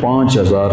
5000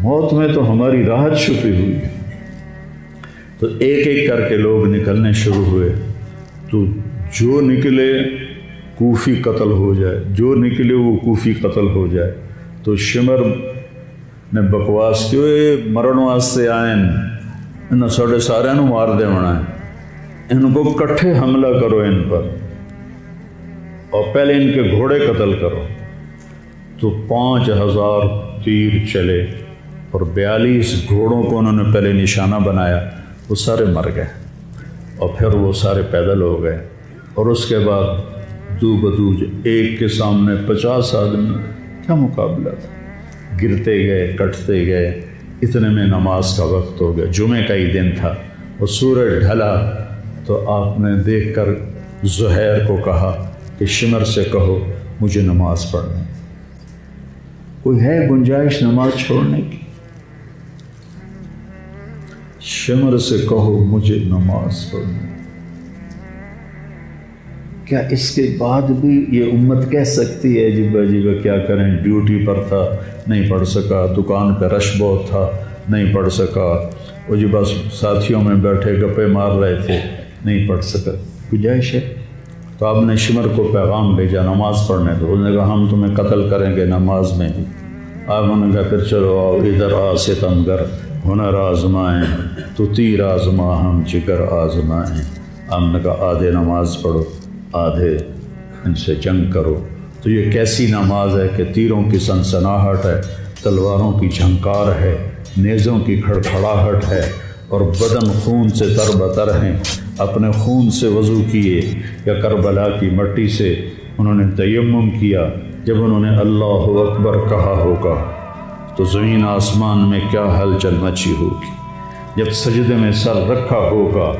موت میں تو ہماری راحت چھپی ہوئی ہے۔ تو ایک ایک کر کے لوگ نکلنے شروع ہوئے، تو جو نکلے کوفی قتل ہو جائے، جو نکلے وہ کوفی قتل ہو جائے۔ تو شمر نے بکواس کی، مرن واسطے آئے انہوں ساڑھے سارے نو مار دے ہونا ہے، ان کو کٹھے حملہ کرو ان پر، اور پہلے ان کے گھوڑے قتل کرو۔ تو 5000 تیر چلے اور 42 گھوڑوں کو انہوں نے پہلے نشانہ بنایا، وہ سارے مر گئے، اور پھر وہ سارے پیدل ہو گئے۔ اور اس کے بعد دو بدو ایک کے سامنے 50 آدمی، کیا مقابلہ تھا، گرتے گئے کٹتے گئے۔ اتنے میں نماز کا وقت ہو گیا، جمعہ کا ہی دن تھا، اور سورج ڈھلا۔ تو آپ نے دیکھ کر زہیر کو کہا کہ شمر سے کہو مجھے نماز پڑھنے، کوئی ہے گنجائش نماز چھوڑنے کی؟ شمر سے کہو مجھے نماز پڑھنے۔ کیا اس کے بعد بھی یہ امت کہہ سکتی ہے جی کیا کریں، ڈیوٹی پر تھا نہیں پڑھ سکا، دکان پہ رش بہت تھا نہیں پڑھ سکا، وہ جی بس ساتھیوں میں بیٹھے گپے مار رہے تھے نہیں پڑھ سکا، گنجائش ہے؟ تو آپ نے شمر کو پیغام بھیجا نماز پڑھنے دو، انہوں نے کہا ہم تمہیں قتل کریں گے نماز میں بھی۔ آپ نے کہا پھر چلو آؤ ادھر آ ستمگر، ہنر آزمائیں تو تیر آزما ہم جگر آزمائیں۔ ہم نے کہا آدھے نماز پڑھو آدھے ان سے جنگ کرو۔ تو یہ کیسی نماز ہے کہ تیروں کی سنسناہٹ ہے، تلواروں کی جھنکار ہے، نیزوں کی کھڑکھڑاہٹ ہے، اور بدن خون سے تر بتر ہیں۔ اپنے خون سے وضو کیے یا کربلا کی مٹی سے انہوں نے تیمم کیا۔ جب انہوں نے اللہ اکبر کہا ہوگا تو زمین آسمان میں کیا ہلچل مچی ہوگی۔ جب سجدے میں سر رکھا ہوگا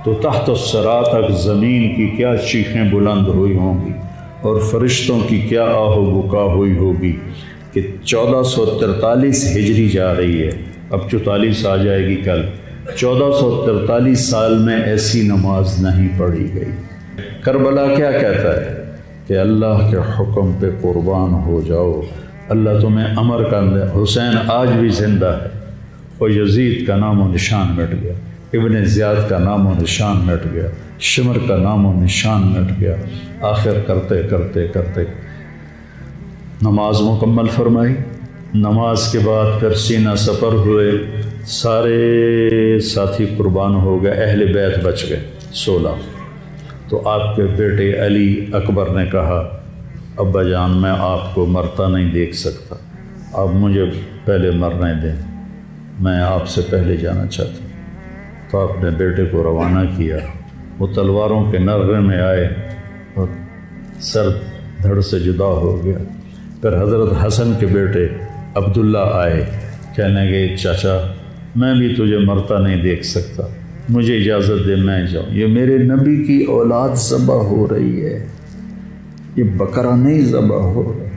تو تحت الثری تک زمین کی کیا چیخیں بلند ہوئی ہوں گی، اور فرشتوں کی کیا آہ و بکا ہوئی ہوگی کہ 1443 ہجری جا رہی ہے، اب 44 آ جائے گی کل۔ 1443 سال میں ایسی نماز نہیں پڑھی گئی۔ کربلا کیا کہتا ہے کہ اللہ کے حکم پہ قربان ہو جاؤ، اللہ تمہیں امر کر دے۔ حسین آج بھی زندہ ہے، اور یزید کا نام و نشان مٹ گیا، ابن زیاد کا نام و نشان مٹ گیا، شمر کا نام و نشان مٹ گیا۔ آخر کرتے کرتے کرتے نماز مکمل فرمائی۔ نماز کے بعد پھر سینہ سپر ہوئے، سارے ساتھی قربان ہو گئے، اہل بیت بچ گئے 16۔ تو آپ کے بیٹے علی اکبر نے کہا ابا جان میں آپ کو مرتا نہیں دیکھ سکتا، آپ مجھے پہلے مرنے دیں، میں آپ سے پہلے جانا چاہتا ہوں۔ تو آپ نے بیٹے کو روانہ کیا، وہ تلواروں کے نغمے میں آئے اور سر دھڑ سے جدا ہو گیا۔ پھر حضرت حسن کے بیٹے عبداللہ آئے، کہنے لگے چاچا میں بھی تجھے مرتا نہیں دیکھ سکتا، مجھے اجازت دے میں جاؤں، یہ میرے نبی کی اولاد ذبح ہو رہی ہے، یہ بکرا نہیں ذبح ہو رہا،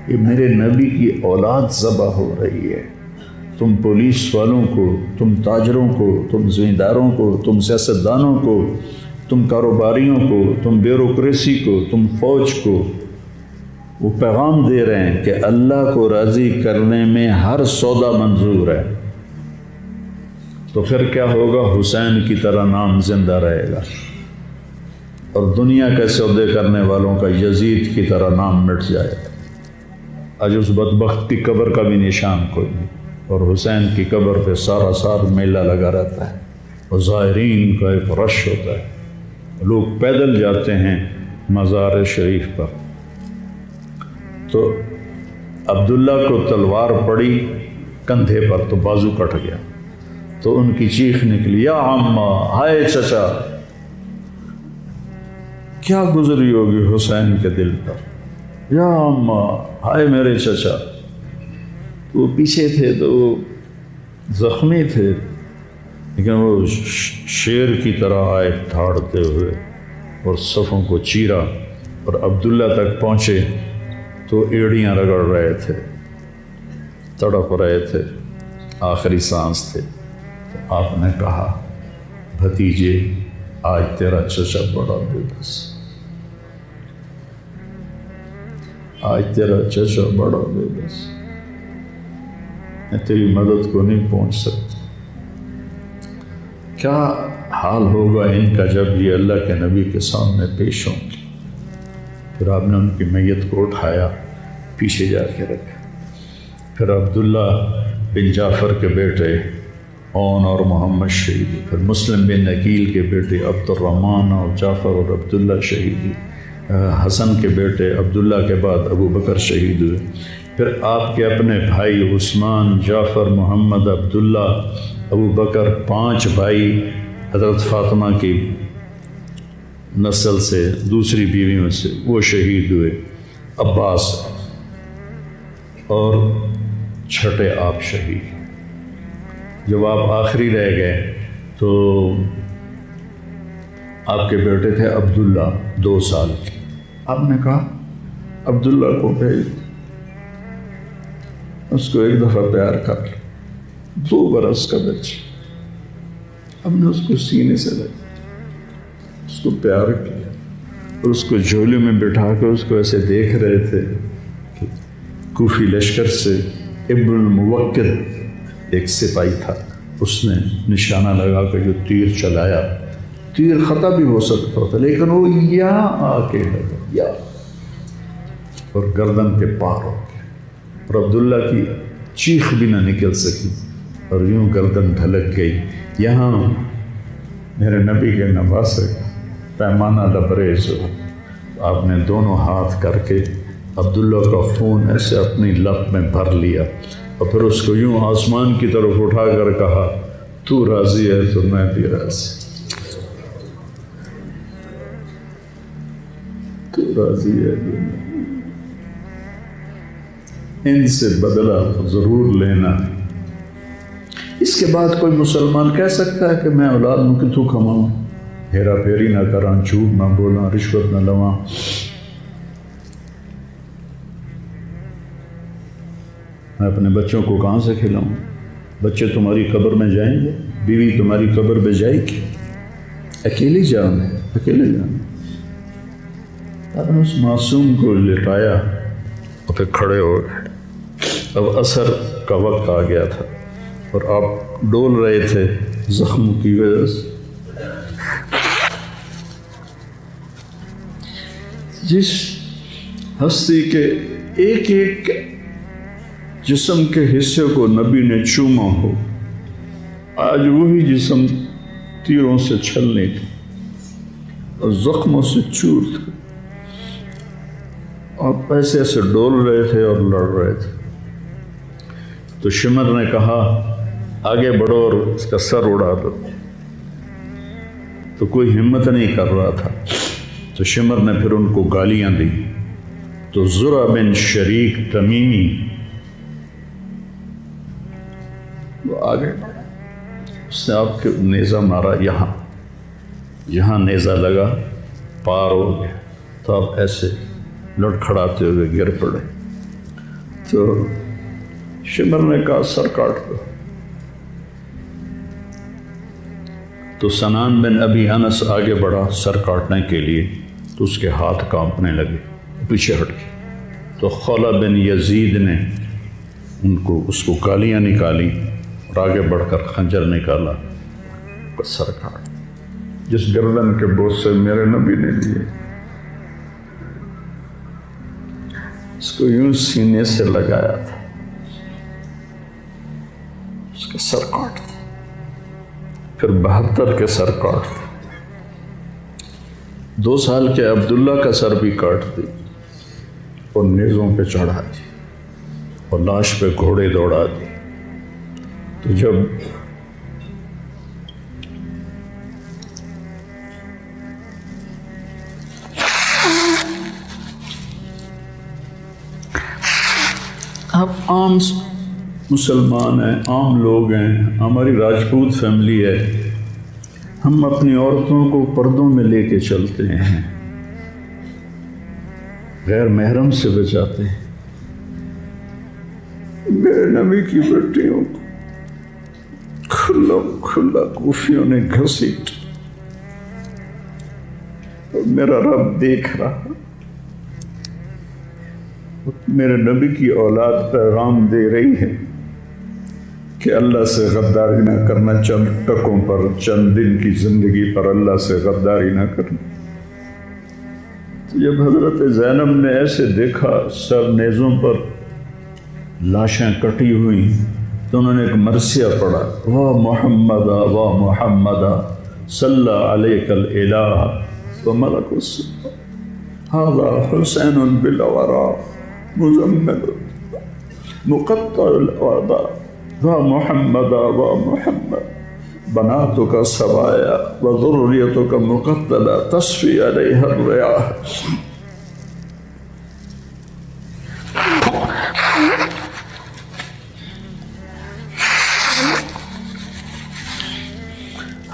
یہ میرے نبی کی اولاد ذبح ہو رہی ہے۔ تم پولیس والوں کو، تم تاجروں کو، تم زمینداروں کو، تم سیاستدانوں کو، تم کاروباریوں کو، تم بیوروکریسی کو، تم فوج کو وہ پیغام دے رہے ہیں کہ اللہ کو راضی کرنے میں ہر سودا منظور ہے۔ تو پھر کیا ہوگا؟ حسین کی طرح نام زندہ رہے گا، اور دنیا کے سودے کرنے والوں کا یزید کی طرح نام مٹ جائے گا۔ آج اس بدبخت کی قبر کا بھی نشان کوئی نہیں، اور حسین کی قبر پہ سارا سال میلہ لگا رہتا ہے، اور زائرین کا ایک رش ہوتا ہے، لوگ پیدل جاتے ہیں مزار شریف پر۔ تو عبداللہ کو تلوار پڑی کندھے پر تو بازو کٹ گیا، تو ان کی چیخ نکلی یا عمّا، ہائے چچا، کیا گزری ہوگی حسین کے دل پر، یا عمّا، ہائے میرے چچا۔ وہ پیچھے تھے تو وہ زخمی تھے، لیکن وہ شیر کی طرح آئے دھاڑتے ہوئے اور صفوں کو چیرا، اور عبداللہ تک پہنچے تو ایڑیاں رگڑ رہے تھے، تڑپ رہے تھے، آخری سانس تھے۔ تو آپ نے کہا بھتیجے آج تیرا چچا بڑا بے بس، آج تیرا چچا بڑا بے بس۔ میں تیری مدد کو نہیں پہنچ سکتا۔ کیا حال ہوگا ان کا جب یہ اللہ کے نبی کے سامنے پیش ہوں گے۔ پھر آپ نے ان کی میت کو اٹھایا، پیچھے جا کے رکھا۔ پھر عبداللہ بن جعفر کے بیٹے اون اور محمد شہید ہوئے۔ پھر مسلم بن عقیل کے بیٹے عبد الرحمن اور جعفر اور عبداللہ شہید ہوئے۔ حسن کے بیٹے عبداللہ کے بعد ابو بکر شہید ہوئے۔ پھر آپ کے اپنے بھائی عثمان، جعفر، محمد، عبداللہ، ابو بکر، 5 بھائی حضرت فاطمہ کی نسل سے، دوسری بیویوں سے، وہ شہید ہوئے۔ عباس اور چھٹے آپ شہید۔ جب آپ آخری رہ گئے تو آپ کے بیٹے تھے عبداللہ 2 سال کے۔ آپ نے کہا عبداللہ کو بھیج، اس کو ایک دفعہ پیار کر لیا۔ 2 برس کا بچہ، ہم نے اس کو سینے سے لگا، اس کو پیار کیا اور اس کو جھولے میں بٹھا کے اس کو ایسے دیکھ رہے تھے کہ کوفی لشکر سے ابن الموقد ایک سپاہی تھا، اس نے نشانہ لگا کے جو تیر چلایا، تیر خطا بھی ہو سکتا تھا لیکن وہ یہاں آ کے لگا، یا اور گردن کے پار ہو گیا اور عبداللہ کی چیخ بھی نہ نکل سکی اور یوں گردن ڈھلک گئی۔ یہاں میرے نبی کے نواسے پیمانہ لبریز ہو، آپ نے دونوں ہاتھ کر کے عبداللہ کا خون ایسے اپنی لب میں بھر لیا اور پھر اس کو یوں آسمان کی طرف اٹھا کر کہا، تو راضی ہے تو میں بھی راضی، تو راضی ہے تو میں۔ ان سے بدلہ ضرور لینا۔ اس کے بعد کوئی مسلمان کہہ سکتا ہے کہ میں اولاد میں کتوں کماؤں، ہیرا پھیری نہ کراں، جھوٹ نہ بولاں، رشوت نہ لواں۔ میں اپنے بچوں کو کہاں سے کھلاؤں؟ بچے تمہاری قبر میں جائیں گے، بیوی تمہاری قبر میں جائے گی، اکیلی جانا ہے، اکیلے جانا۔ آپ نے اس معصوم کو لٹایا اور پھر کھڑے ہو گئے۔ اب عصر کا وقت آ گیا تھا اور آپ ڈول رہے تھے زخم کی وجہ سے۔ جس ہستی کے ایک ایک جسم کے حصے کو نبی نے چوما ہو، آج وہی جسم تیروں سے چھلنے تھے اور زخموں سے چور تھے۔ آپ ایسے ایسے ڈول رہے تھے اور لڑ رہے تھے۔ تو شمر نے کہا آگے بڑھو اور اس کا سر اڑا دو، تو کوئی ہمت نہیں کر رہا تھا۔ تو شمر نے پھر ان کو گالیاں دی۔ تو زرع بن شریک تمیمی وہ آگے، اس نے آپ کے نیزہ مارا، یہاں نیزہ لگا، پار ہو گیا، تو آپ ایسے لڑکھڑاتے ہوئے گر پڑے۔ تو شمر نے کہا سر کاٹ دو۔ تو سنان بن ابی انس آگے بڑھا سر کاٹنے کے لیے، تو اس کے ہاتھ کانپنے لگے، پیچھے ہٹ گئے۔ تو خولہ بن یزید نے اس کو گالیاں نکالی اور آگے بڑھ کر خنجر نکالا، سر کاٹ۔ جس گردن کے بوسے میرے نبی نے لیے، اس کو یوں سینے سے لگایا تھا، اس کا سر کاٹ دیا۔ پھر 72 کے سر کاٹ دیا۔ 2 سال کے عبداللہ کا سر بھی کاٹ دی اور نیزوں پہ چڑھا دی اور لاش پہ گھوڑے دوڑا دی۔ تو جب آپ عام مسلمان ہیں، عام لوگ ہیں، ہماری راجپوت فیملی ہے، ہم اپنی عورتوں کو پردوں میں لے کے چلتے ہیں، غیر محرم سے بچاتے ہیں۔ میرے نبی کی بیٹیوں کو کھلا کوفیوں نے گھسیٹ، اور میرا رب دیکھ رہا، میرے نبی کی اولاد پیغام دے رہی ہے کہ اللہ سے غداری نہ کرنا، چند ٹکوں پر، چند دن کی زندگی پر اللہ سے غداری نہ کرنا۔ جب حضرت زینب نے ایسے دیکھا سر نیزوں پر لاشیں کٹی ہوئی تو انہوں نے ایک مرثیہ پڑھا، وا محمدا وا محمدا صلی علیک الالہ وملک السماء ھذا حسین بالورا مزمل مقطع الاعضاء وا محمدا وا محمد بناتک سبایا وذریتک مقتلہ تصفی علیہ الریاح۔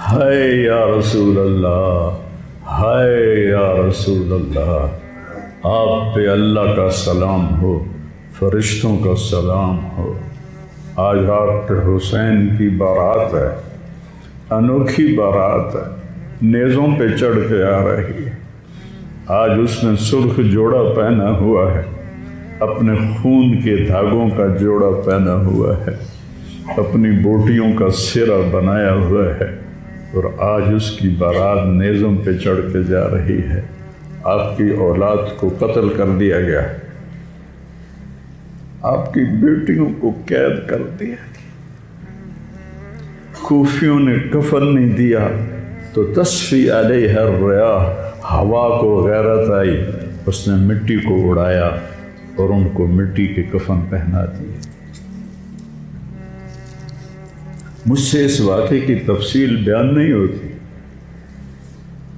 ہائے یا رسول اللہ، ہائے یا رسول اللہ، آپ پہ اللہ کا سلام ہو، فرشتوں کا سلام ہو۔ آج آپ کے حسین کی بارات ہے، انوکھی بارات ہے، نیزوں پہ چڑھ کے آ رہی ہے۔ آج اس نے سرخ جوڑا پہنا ہوا ہے، اپنے خون کے دھاگوں کا جوڑا پہنا ہوا ہے، اپنی بوٹیوں کا سرا بنایا ہوا ہے، اور آج اس کی بارات نیزوں پہ چڑھ کے جا رہی ہے۔ آپ کی اولاد کو قتل کر دیا گیا، آپ کی بیٹیوں کو قید کر دیا گیا، کوفیوں نے کفن نہیں دیا تو تصفی علیہ الریاح، ہوا کو غیرت آئی، اس نے مٹی کو اڑایا اور ان کو مٹی کے کفن پہنا دیے۔ مجھ سے اس واقعے کی تفصیل بیان نہیں ہوتی،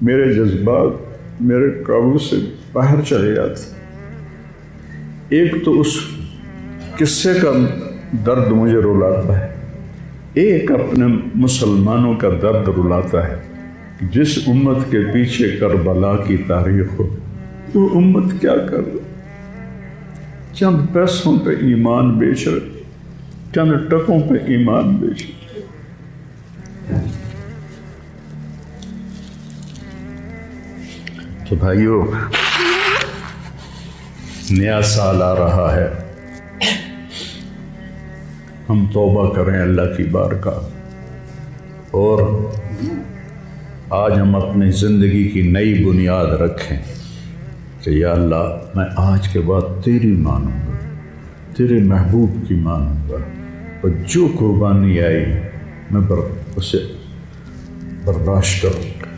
میرے جذبات میرے قابو سے باہر چلے جاتے۔ ایک تو اس قصے کا درد مجھے رلاتا ہے، ایک اپنے مسلمانوں کا درد رلاتا ہے۔ جس امت کے پیچھے کربلا کی تاریخ ہو، وہ امت کیا کر رہی؟ چند پیسوں پہ ایمان بیچ رہے، چند ٹکوں پہ ایمان بیچ رہے۔ تو بھائیو، نیا سال آ رہا ہے، ہم توبہ کریں اللہ کی بارگاہ، اور آج ہم اپنی زندگی کی نئی بنیاد رکھیں کہ یا اللہ میں آج کے بعد تیری مانوں گا، تیرے محبوب کی مانوں گا، اور جو قربانی آئی میں اسے برداشت کروں گا۔